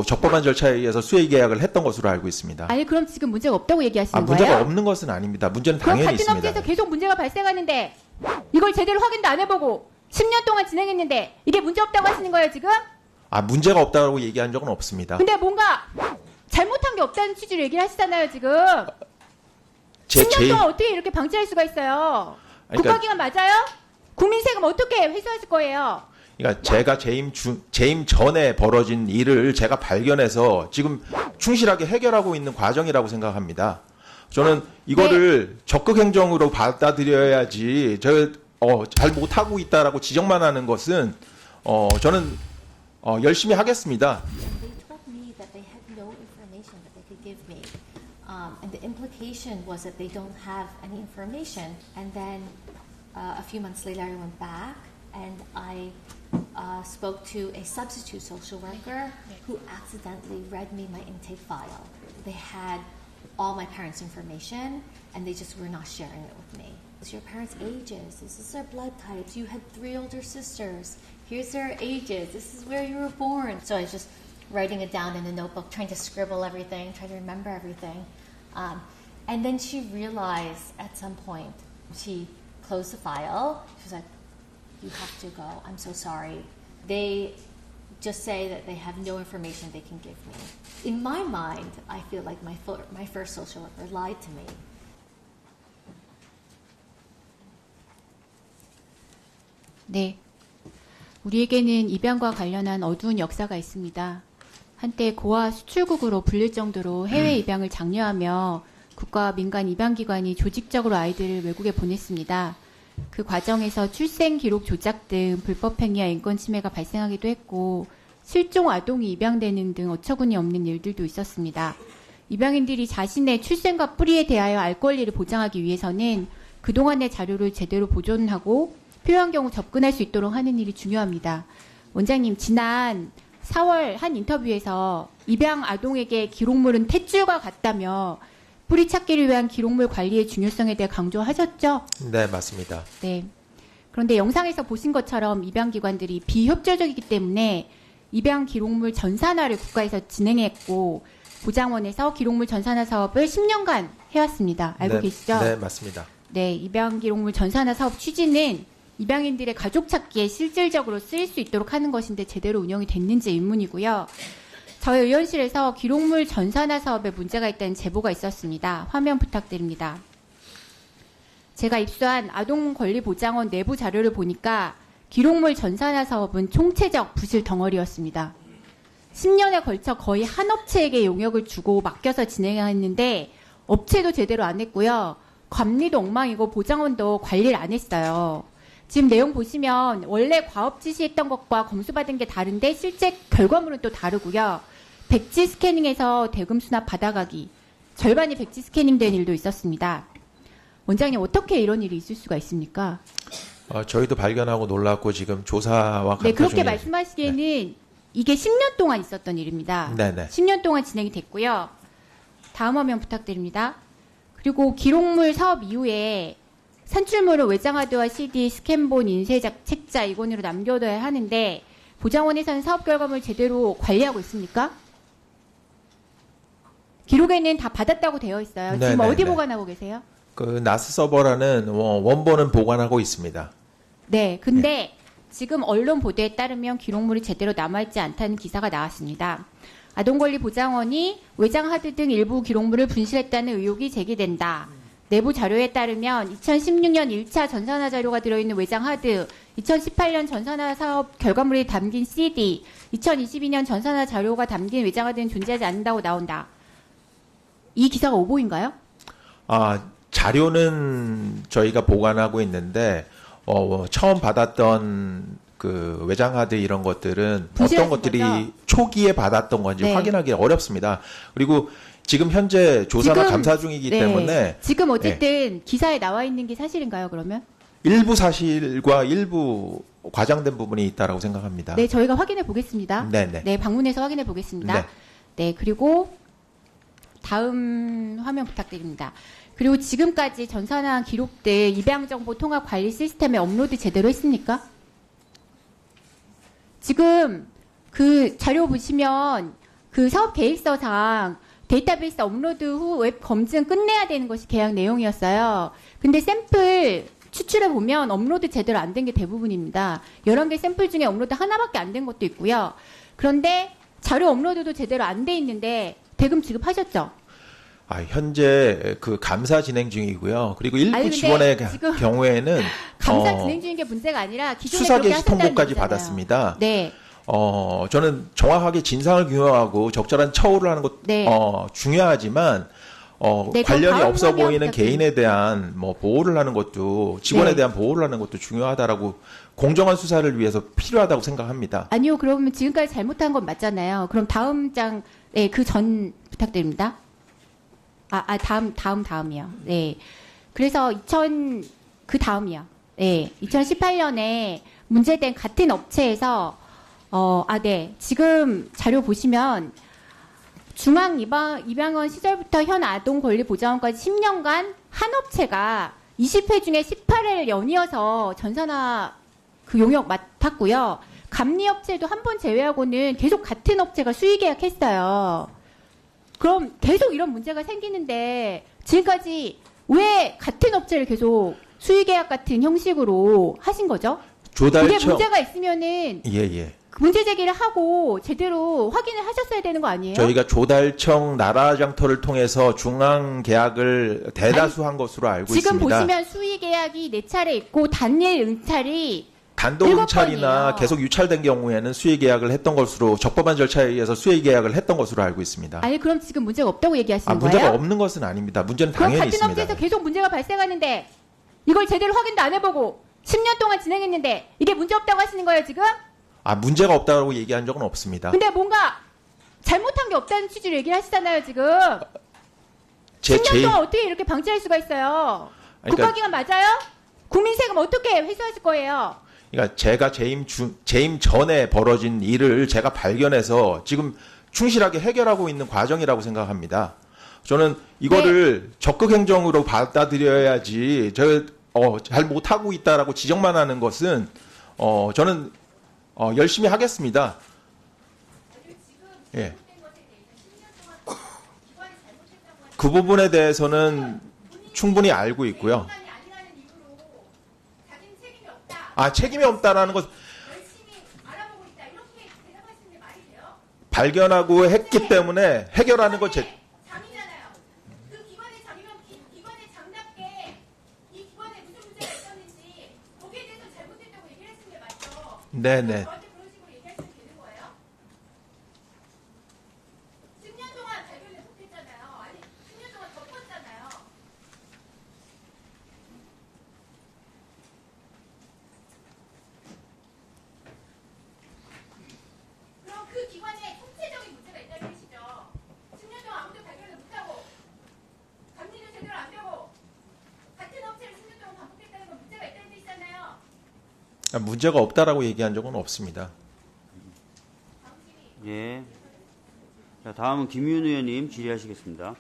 적법한 절차에 의해서 수의 계약을 했던 것으로 알고 있습니다. 아니 그럼 지금 문제가 없다고 얘기하시는 문제가 거예요? 없는 것은 아닙니다. 문제는 그럼 당연히 같은 있습니다. 업체에서 계속 문제가 발생하는데 이걸 제대로 확인도 안 해보고 10년 동안 진행했는데 이게 문제 없다고 하시는 거예요 지금? 문제가 없다고 얘기한 적은 없습니다. 근데 뭔가 잘못한 게 없다는 취지로 얘기를 하시잖아요 지금. 10년 동안 어떻게 이렇게 방치할 수가 있어요? 그러니까- 국가기관 맞아요? 국민 세금 어떻게 회수하실 거예요? 그러니까 제가 재임 전에 벌어진 일을 제가 발견해서 지금 충실하게 해결하고 있는 과정이라고 생각합니다. 저는 이거를 적극 행정으로 받아들여야지 잘 못하고 있다라고 지적만 하는 것은 저는 열심히 하겠습니다. They told me that they had no information that they could give me. And the implication was that they don't have any information. And then a few months later, I went back and I spoke to a substitute social worker who accidentally read me my intake file. They had all my parents' information and they just were not sharing it with me. This is your parents' ages. This is their blood types. You had 3 older sisters. Here's their ages. This is where you were born. So I was just writing it down in a notebook, trying to scribble everything, trying to remember everything. And then she realized at some point, she closed the file. She was like, you have to go. I'm so sorry. They just say that they have no information they can give me. In my mind, I feel like my first social worker lied to me. 네. 우리에게는 입양과 관련한 어두운 역사가 있습니다. 한때 고아 수출국으로 불릴 정도로 해외 입양을 장려하며 국가와 민간 입양기관이 조직적으로 아이들을 외국에 보냈습니다. 그 과정에서 출생 기록 조작 등 불법 행위와 인권 침해가 발생하기도 했고 실종 아동이 입양되는 등 어처구니 없는 일들도 있었습니다. 입양인들이 자신의 출생과 뿌리에 대하여 알 권리를 보장하기 위해서는 그동안의 자료를 제대로 보존하고 필요한 경우 접근할 수 있도록 하는 일이 중요합니다. 원장님, 지난 4월 한 인터뷰에서 입양 아동에게 기록물은 탯줄과 같다며 뿌리 찾기를 위한 기록물 관리의 중요성에 대해 강조하셨죠? 네, 맞습니다. 네. 그런데 영상에서 보신 것처럼 입양기관들이 비협조적이기 때문에 입양 기록물 전산화를 국가에서 진행했고 보장원에서 기록물 전산화 사업을 10년간 해왔습니다. 알고 계시죠? 네, 맞습니다. 네, 입양 기록물 전산화 사업 취지는 입양인들의 가족 찾기에 실질적으로 쓰일 수 있도록 하는 것인데 제대로 운영이 됐는지 의문이고요. 저희 의원실에서 기록물 전산화 사업에 문제가 있다는 제보가 있었습니다. 화면 부탁드립니다. 제가 입수한 아동권리보장원 내부 자료를 보니까 기록물 전산화 사업은 총체적 부실 덩어리였습니다. 10년에 걸쳐 거의 한 업체에게 용역을 주고 맡겨서 진행했는데 업체도 제대로 안 했고요. 관리도 엉망이고 보장원도 관리를 안 했어요. 지금 내용 보시면 원래 과업 지시했던 것과 검수받은 게 다른데 실제 결과물은 또 다르고요. 백지 스캐닝에서 대금 수납 받아가기, 절반이 백지 스캐닝 된 일도 있었습니다. 원장님, 어떻게 이런 일이 있을 수가 있습니까? 저희도 발견하고 놀랐고 지금 조사와 감사 네, 그렇게 중에 말씀하시기에는 이게 10년 동안 있었던 일입니다. 네네. 10년 동안 진행이 됐고요. 다음 화면 부탁드립니다. 그리고 기록물 사업 이후에 산출물을 외장하드와 CD, 스캔본, 인쇄작, 책자, 이권으로 남겨둬야 하는데 보장원에서는 사업 결과물 제대로 관리하고 있습니까? 기록에는 다 받았다고 되어 있어요. 지금 어디 보관하고 계세요? 그 나스 서버라는 원본은 보관하고 있습니다. 네, 근데 지금 언론 보도에 따르면 기록물이 제대로 남아있지 않다는 기사가 나왔습니다. 아동권리보장원이 외장하드 등 일부 기록물을 분실했다는 의혹이 제기된다. 내부 자료에 따르면 2016년 1차 전산화 자료가 들어있는 외장하드, 2018년 전산화 사업 결과물이 담긴 CD, 2022년 전산화 자료가 담긴 외장하드는 존재하지 않는다고 나온다. 이 기사가 오보인가요? 자료는 저희가 보관하고 있는데 처음 받았던 그 외장하드 이런 것들은 어떤 것들이 거죠? 초기에 받았던 건지 네. 확인하기 어렵습니다. 그리고 지금 현재 조사나 지금, 감사 중이기 네. 때문에 지금 어쨌든 기사에 나와 있는 게 사실인가요, 그러면? 일부 사실과 일부 과장된 부분이 있다라고 생각합니다. 네, 저희가 확인해 보겠습니다. 네네. 네, 방문해서 확인해 보겠습니다. 네. 네, 그리고 다음 화면 부탁드립니다. 그리고 지금까지 전산화한 기록들 입양정보 통합 관리 시스템에 업로드 제대로 했습니까? 지금 그 자료 보시면 그 사업 계획서상 데이터베이스 업로드 후 웹 검증 끝내야 되는 것이 계약 내용이었어요. 근데 샘플 추출해 보면 업로드 제대로 안 된 게 대부분입니다. 11개 샘플 중에 업로드 하나밖에 안 된 것도 있고요. 그런데 자료 업로드도 제대로 안 돼 있는데 대금 지급하셨죠? 현재 그 감사 진행 중이고요. 그리고 일부 아니, 근데 직원의 지금 경우에는 감사 진행 중인 게 문제가 아니라 기존에 수사 그렇게 개시 하셨다는 통보까지 얘기잖아요. 받았습니다. 네. 저는 정확하게 진상을 규명하고 적절한 처우를 하는 것 네. 중요하지만 네, 그럼 관련이 다음 없어 설명 보이는 부탁드립니다. 개인에 대한 뭐 보호를 하는 것도 직원에 네. 대한 보호를 하는 것도 중요하다라고 공정한 수사를 위해서 필요하다고 생각합니다. 아니요, 그러면 지금까지 잘못한 건 맞잖아요. 그럼 다음 장, 네, 그 전 부탁드립니다. 다음이요. 네. 그래서 그 다음이요. 네. 2018년에 문제된 같은 업체에서, 네. 지금 자료 보시면 중앙 입양원 시절부터 현 아동 권리 보장원까지 10년간 한 업체가 20회 중에 18회를 연이어서 전산화 그 용역 맡았고요. 감리 업체도 한 번 제외하고는 계속 같은 업체가 수의 계약했어요. 그럼 계속 이런 문제가 생기는데 지금까지 왜 같은 업체를 계속 수의 계약 같은 형식으로 하신 거죠? 그게 조달청 문제가 있으면은 예. 문제 제기를 하고 제대로 확인을 하셨어야 되는 거 아니에요? 저희가 조달청 나라장터를 통해서 중앙 계약을 대다수 한 것으로 알고 지금 있습니다. 보시면 수의 계약이 4차례 있고 단일 응찰이 단독 7번이에요. 응찰이나 계속 유찰된 경우에는 수의 계약을 했던 것으로 적법한 절차에 의해서 수의 계약을 했던 것으로 알고 있습니다. 아니 그럼 지금 문제가 없다고 얘기하시는 문제가 거예요? 없는 것은 아닙니다. 문제는 그럼 당연히 같은 있습니다. 업체에서 계속 문제가 발생하는데 이걸 제대로 확인도 안 해보고 10년 동안 진행했는데 이게 문제 없다고 하시는 거예요 지금? 문제가 없다고 얘기한 적은 없습니다. 근데 뭔가 잘못한 게 없다는 취지로 얘기를 하시잖아요 지금. 10년 동안 어떻게 이렇게 방치할 수가 있어요? 그러니까- 국가기관 맞아요? 국민 세금 어떻게 회수하실 거예요? 그러니까 제가 재임 전에 벌어진 일을 제가 발견해서 지금 충실하게 해결하고 있는 과정이라고 생각합니다. 저는 이거를 적극 행정으로 받아들여야지 잘 못하고 있다라고 지적만 하는 것은 저는 열심히 하겠습니다. 예. 그 부분에 대해서는 충분히 알고 있고요. 책임이 없다라는 것 발견하고 했기 때문에 해결하는 것 장이잖아요. 그 기관의 장이면 기관의 장답게 이 기관에 무슨 문제가 있었는지 거기에 대해서 잘못했다고 얘기를 했는 게 맞죠? 네네. 저한테 그런 식으로 얘기하시면 되는 거예요? 10년 동안 발견을 못했잖아요. 아니 10년 동안 덮었잖아요. 그럼 그 기관에 총체적인 문제가 있다는 뜻이죠. 10년 동안 아무도 발견을 못하고 감리도 제대로 안 되고 같은 업체를 10년 동안 반복했다는 건 문제가 있다는 뜻이잖아요. 문제가 없다라고 얘기한 적은 없습니다. 예. 자, 다음은 김윤 의원님 질의하시겠습니다.